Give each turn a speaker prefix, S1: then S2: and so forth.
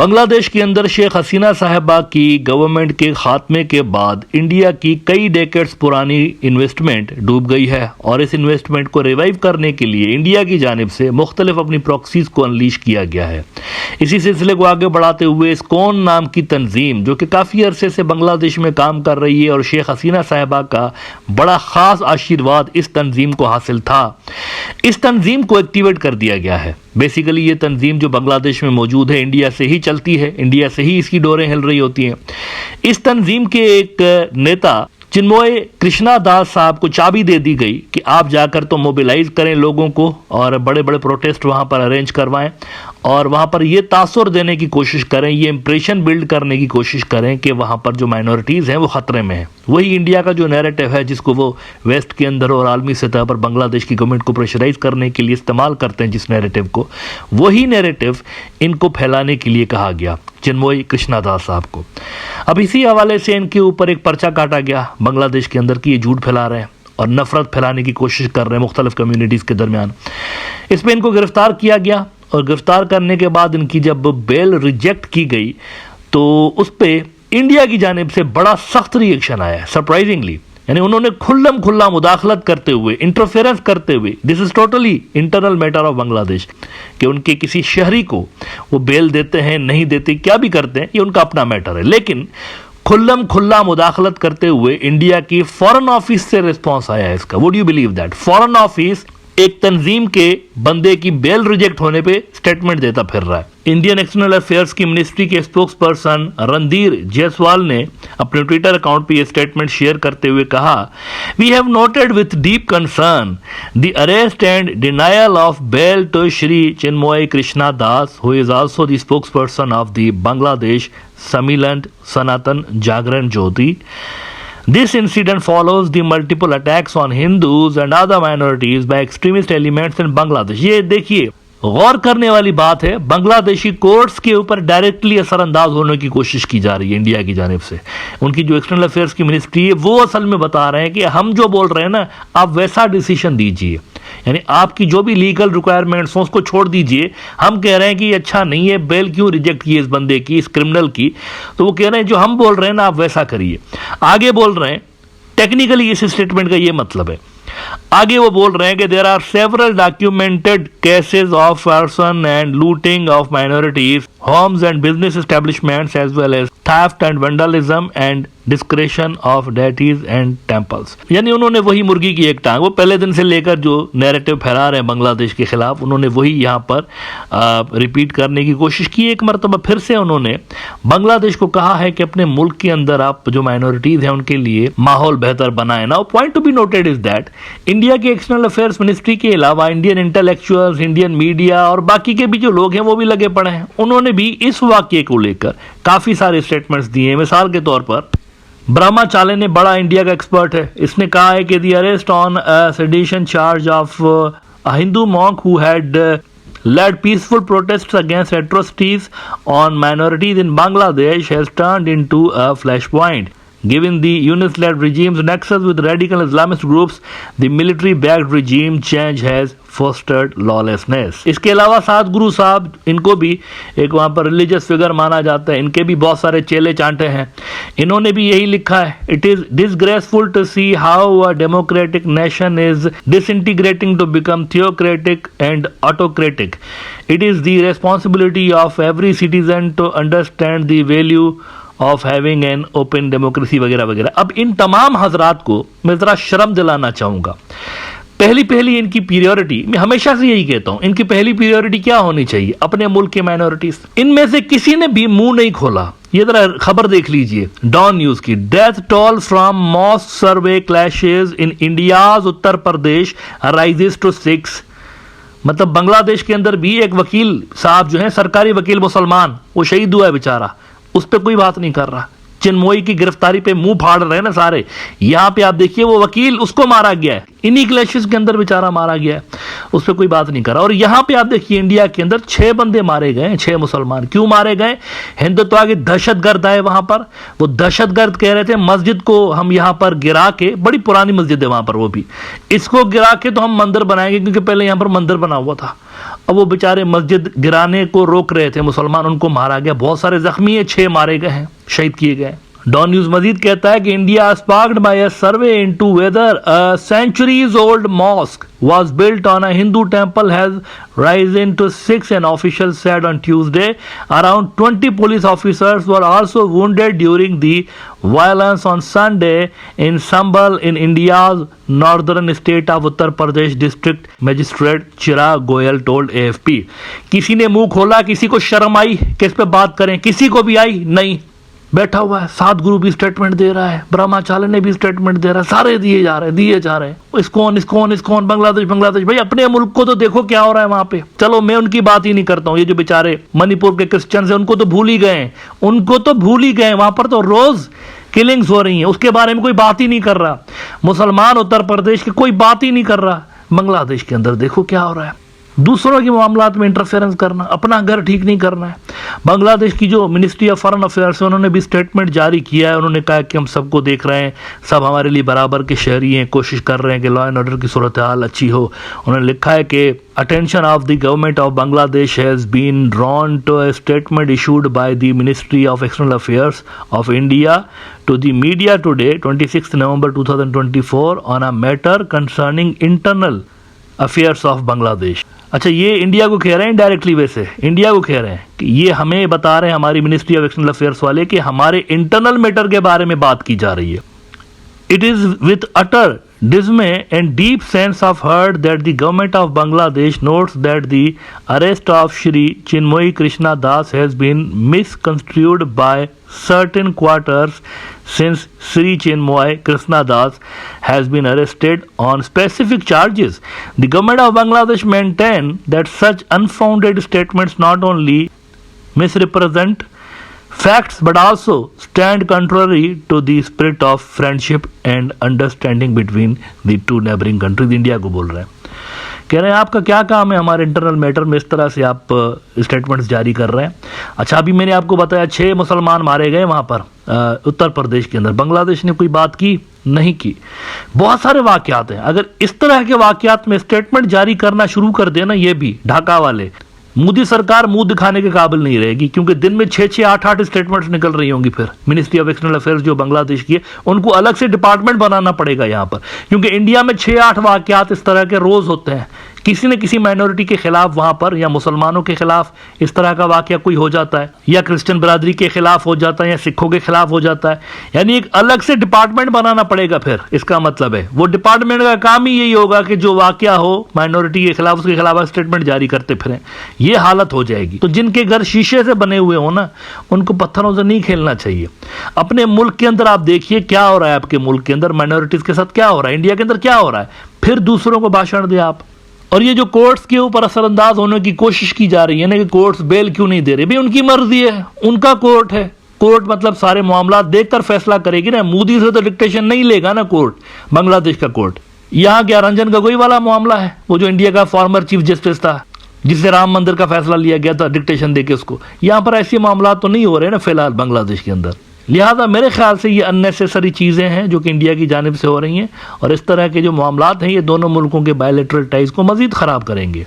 S1: बांग्लादेश के अंदर शेख हसीना साहिबा की गवर्नमेंट के खात्मे के बाद इंडिया की कई डेकेड्स पुरानी इन्वेस्टमेंट डूब गई है और इस इन्वेस्टमेंट को रिवाइव करने के लिए इंडिया की जानिब से मुख्तलिफ अपनी प्रॉक्सीज को अनलीश किया गया है। इसी सिलसिले को आगे बढ़ाते हुए स्कोन नाम की तंजीम जो कि काफ़ी अरसे से बांग्लादेश में काम कर रही है और शेख हसीना साहिबा का बड़ा ख़ास आशीर्वाद इस तंजीम को हासिल था, इस तंजीम को एक्टिवेट कर दिया गया है। बेसिकली ये तंजीम जो बांग्लादेश में मौजूद है इंडिया से ही चलती है, इंडिया से ही इसकी डोरें हिल रही होती हैं। इस तंजीम के एक नेता चिन्मय कृष्णा दास साहब को चाबी दे दी गई कि आप जाकर तो मोबिलाइज करें लोगों को और बड़े बड़े प्रोटेस्ट वहां पर अरेंज करवाएं और वहां पर ये तासुर देने की कोशिश करें, ये इंप्रेशन बिल्ड करने की कोशिश करें कि वहां पर जो माइनॉरिटीज़ हैं वो ख़तरे में हैं। वही इंडिया का जो नैरेटिव है जिसको वो वेस्ट के अंदर और आलमी सतह पर बांग्लादेश की गवर्नमेंट को प्रेशराइज करने के लिए इस्तेमाल करते हैं, जिस नैरेटिव को, वही नैरेटिव इनको फैलाने के लिए कहा गया चिन्मय कृष्णा दास साहब को। अब इसी हवाले से इनके ऊपर एक पर्चा काटा गया बांग्लादेश के अंदर कि ये झूठ फैला रहे हैं और नफरत फैलाने की कोशिश कर रहे हैं मुख्तलिफ कम्युनिटीज़ के दरमियान। इसमें इनको गिरफ्तार किया गया और गिरफ्तार करने के बाद इनकी जब बेल रिजेक्ट की गई तो उस पर इंडिया की जानिब से बड़ा सख्त रिएक्शन आया सरप्राइजिंगली। यानी उन्होंने खुल्लम खुल्ला मुदाखलत करते हुए, इंटरफेरेंस करते हुए, this is totally internal matter of Bangladesh, कि उनके किसी शहरी को वो बेल देते हैं नहीं देते, क्या भी करते हैं, ये उनका अपना मैटर है, लेकिन खुल्लम खुल्ला मुदाखलत करते हुए इंडिया की फॉरेन ऑफिस से रिस्पॉन्स आया है इसका। Would you believe that? Foreign office एक तंजीम के बंदे की बेल रिजेक्ट होने पे स्टेटमेंट देता फिर रहा है। इंडियन एक्सटर्नल अफेयर्स की मिनिस्ट्री के स्पोक्स पर्सन रणधीर जायसवाल ने अपने ट्विटर अकाउंट पे ये स्टेटमेंट शेयर करते हुए कहा, we have noted with deep concern the arrest and denial of bail to Shri Chinmoy Krishna Das who is also the spokesperson of the Bangladesh Sammilan Sanatan Jagran Jyoti. This incident follows the multiple attacks on Hindus and other minorities by extremist elements in Bangladesh. ये देखिए गौर करने वाली बात है, Bangladeshi courts के ऊपर directly असरअंदाज होने की कोशिश की जा रही है इंडिया की जानिब से। उनकी जो एक्सटर्नल अफेयर्स की मिनिस्ट्री है वो असल में बता रहे हैं कि हम जो बोल रहे हैं ना, आप वैसा डिसीजन दीजिए, यानी आपकी जो भी लीगल रिक्वायरमेंट्स हो उसको छोड़ दीजिए। हम कह रहे हैं कि अच्छा नहीं है, बेल क्यों रिजेक्ट की इस बंदे की, इस क्रिमिनल की, तो वो कह रहे हैं जो हम बोल रहे हैं ना आप वैसा करिए। आगे बोल रहे हैं, टेक्निकली इस स्टेटमेंट का ये मतलब है, आगे वो बोल रहे हैं कि there are several documented cases of arson and looting of minorities homes and business establishments as well as theft and vandalism and desecration of deities and temples. यानी उन्होंने वही मुर्गी की एक टांग, वो पहले दिन से लेकर जो नैरेटिव फैला रहे हैं बांग्लादेश के खिलाफ, उन्होंने वही यहाँ पर रिपीट करने की कोशिश की। एक मरतबा फिर से उन्होंने बांग्लादेश को कहा है कि अपने मुल्क के अंदर आप जो माइनॉरिटीज हैं उनके लिए माहौल बेहतर बनाए ना। Point to be noted is that India के एक्सटर्नल अफेयर्स मिनिस्ट्री के अलावा इंडियन इंटेलेक्चुअल्स, इंडियन मीडिया और बाकी के भी जो लोग हैं वो भी लगे पड़े हैं। उन्होंने भी इस वाक्य को लेकर काफी सारे स्टेटमेंट्स दिए हैं। मिसाल के तौर पर ब्रह्मा चाले ने, बड़ा इंडिया का एक्सपर्ट है, इसने कहा है कि the arrest on sedition charge of a Hindu monk who had led peaceful protests against atrocities on minorities in Bangladesh has turned into a flashpoint. Given the Yunus-led regime's nexus with radical Islamist groups, the military-backed regime change has fostered lawlessness. इसके अलावा सात गुरु साहब, इनको भी एक वहाँ पर religious figure माना जाता है, इनके भी बहुत सारे चेले चांटे हैं। इन्होंने भी यही लिखा है, It is disgraceful to see how a democratic nation is disintegrating to become theocratic and autocratic. It is the responsibility of every citizen to understand the value of having an open democracy वगैरह वगैरह। अब इन तमाम हजरात को मैं ज़रा शर्म दिलाना चाहूँगा। पहली इनकी प्रियोरिटी, मैं हमेशा से यही कहता हूँ, इनकी पहली प्रियोरिटी क्या होनी चाहिए, अपने मुल्क के माइनॉरिटीज। इनमें से किसी ने भी मुंह नहीं खोला। ये जरा खबर देख लीजिए डॉन न्यूज की, death toll from mosque survey clashes in India's Uttar Pradesh rises to 6। मतलब बांग्लादेश के अंदर भी एक वकील साहब जो है, सरकारी वकील मुसलमान, वो शहीद हुआ है बेचारा, उस पर कोई बात नहीं कर रहा। चिन्मयी की गिरफ्तारी पे मुंह फाड़ रहे हैं ना सारे। यहां पे आप देखिए वो वकील, उसको मारा गया है, इन्हीं क्लैशेस के अंदर बेचारा मारा गया है, उस पर कोई बात नहीं कर रहा। और यहां पे आप देखिए इंडिया के अंदर 6 बंदे मारे गए, 6 मुसलमान। क्यों मारे गए? हिंदुत्व के दहशतगर्द आए वहां पर। वो दहशतगर्द कह रहे थे मस्जिद को हम यहां पर गिरा के, बड़ी पुरानी मस्जिद है वहां पर, वो भी, इसको गिरा के तो हम मंदिर बनाएंगे, क्योंकि पहले यहां पर मंदिर बना हुआ था अब वो बेचारे मस्जिद गिराने को रोक रहे थे मुसलमान, उनको मारा गया, बहुत सारे जख्मी है, 6 मारे गए हैं, शहीद किए गए। डॉन न्यूज मजीद कहता है कि India sparked by a survey into whether a centuries old mosque was built on a Hindu temple has risen to 6, an official said on Tuesday. Around 20 police officers were also wounded during the violence on Sunday in Sambhal in India's northern state of Uttar Pradesh. District Magistrate Chirag Goyal told AFP. किसी ने मुंह खोला, किसी को शर्म आई कि इस पे बात करें, किसी को भी आई नहीं, बैठा हुआ है। सात गुरु भी स्टेटमेंट दे रहा है, ब्रह्माचार्य ने भी स्टेटमेंट दे रहा है, सारे दिए जा रहे हैं। इस्कॉन बांग्लादेश। भाई अपने मुल्क को तो देखो क्या हो रहा है वहां पे। चलो मैं उनकी बात ही नहीं करता हूँ, ये जो बेचारे मणिपुर के क्रिश्चियंस हैं उनको तो भूल ही गए, वहां पर तो रोज किलिंग्स हो रही हैं, उसके बारे में कोई बात ही नहीं कर रहा। मुसलमान उत्तर प्रदेश के कोई बात ही नहीं कर रहा। बांग्लादेश के अंदर देखो क्या हो रहा है, दूसरों के मामलात में इंटरफेरेंस करना, अपना घर ठीक नहीं करना है। बांग्लादेश की जो मिनिस्ट्री ऑफ फॉरेन अफेयर्स है उन्होंने भी स्टेटमेंट जारी किया है। उन्होंने कहा कि हम सबको देख रहे हैं, सब हमारे लिए बराबर के शहरी हैं, कोशिश कर रहे हैं कि लॉ एंड ऑर्डर की सूरत हाल अच्छी हो। उन्होंने लिखा है कि attention of the government of Bangladesh has been drawn to a statement issued by the ministry of external affairs of India to the media today 26 November 2024 on a matter concerning internal affairs of Bangladesh। अच्छा, ये India को कह रहे हैं directly, वैसे India को कह रहे हैं कि ये हमें बता रहे हैं हमारी मिनिस्ट्री ऑफ एक्सटर्नल अफेयर्स वाले कि हमारे इंटरनल मैटर के बारे में बात की जा रही है। It is with utter dismay and deep sense of hurt that the government of Bangladesh notes that the arrest of Shri Chinmoy Krishna Das has been misconstrued by certain quarters since Shri Chinmoy Krishna Das has been arrested on specific charges. The government of Bangladesh maintain that such unfounded statements not only misrepresent facts but also stand contrary to the spirit of friendship and understanding between the two neighboring countries। India को बोल रहे हैं, कह रहे हैं आपका क्या काम है हमारे इंटरनल मैटर में इस तरह से आप स्टेटमेंट्स जारी कर रहे हैं। अच्छा, अभी मैंने आपको बताया 6 मुसलमान मारे गए वहां पर उत्तर प्रदेश के अंदर, बांग्लादेश ने कोई बात की नहीं की। बहुत सारे वाकयात हैं, अगर इस तरह के वाकयात में स्टेटमेंट जारी करना शुरू कर देना, ये भी ढाका वाले, मोदी सरकार मुंह दिखाने के काबिल नहीं रहेगी, क्योंकि दिन में 6-6, 8-8 स्टेटमेंट्स निकल रही होंगी। फिर मिनिस्ट्री ऑफ एक्सटर्नल अफेयर्स जो बांग्लादेश की है, उनको अलग से डिपार्टमेंट बनाना पड़ेगा यहाँ पर, क्योंकि इंडिया में 6-8 वाकयात इस तरह के रोज होते हैं। किसी न किसी माइनॉरिटी के खिलाफ वहां पर, या मुसलमानों के खिलाफ इस तरह का वाकया कोई हो जाता है, या क्रिश्चियन बरादरी के खिलाफ हो जाता है, या सिखों के खिलाफ हो जाता है। यानी एक अलग से डिपार्टमेंट बनाना पड़ेगा। फिर इसका मतलब है वो डिपार्टमेंट का काम ही यही होगा कि जो वाकया हो माइनॉरिटी के खिलाफ, उसके खिलाफ स्टेटमेंट जारी करते फिरें। ये हालत हो जाएगी। तो जिनके घर शीशे से बने हुए हो ना, उनको पत्थरों से नहीं खेलना चाहिए। अपने मुल्क के अंदर आप देखिए क्या हो रहा है, आपके मुल्क के अंदर माइनॉरिटीज के साथ क्या हो रहा है, इंडिया के अंदर क्या हो रहा है, फिर दूसरों को भाषण दे आप। और ये जो कोर्ट्स के ऊपर असरअंदाज होने की कोशिश की जा रही है ना, कि कोर्ट्स बेल क्यों नहीं दे रहे, भाई उनकी मर्जी है, उनका कोर्ट है। कोर्ट मतलब सारे मामला देखकर फैसला करेगी ना, मोदी से तो डिक्टेशन नहीं लेगा ना कोर्ट, बांग्लादेश का कोर्ट। यहाँ क्या रंजन गोगोई वाला मामला है, वो जो इंडिया का फॉर्मर चीफ जस्टिस था, जिससे राम मंदिर का फैसला लिया गया था डिक्टेशन देके उसको। यहाँ पर ऐसे मामला तो नहीं हो रहे ना फिलहाल बांग्लादेश के अंदर। लिहाजा मेरे ख्याल से ये अननेसेसरी चीज़ें हैं जो कि इंडिया की जानिब से हो रही हैं, और इस तरह के जो मामलात हैं ये दोनों मुल्कों के बायलैटरल टाइज को मज़ीद ख़राब करेंगे।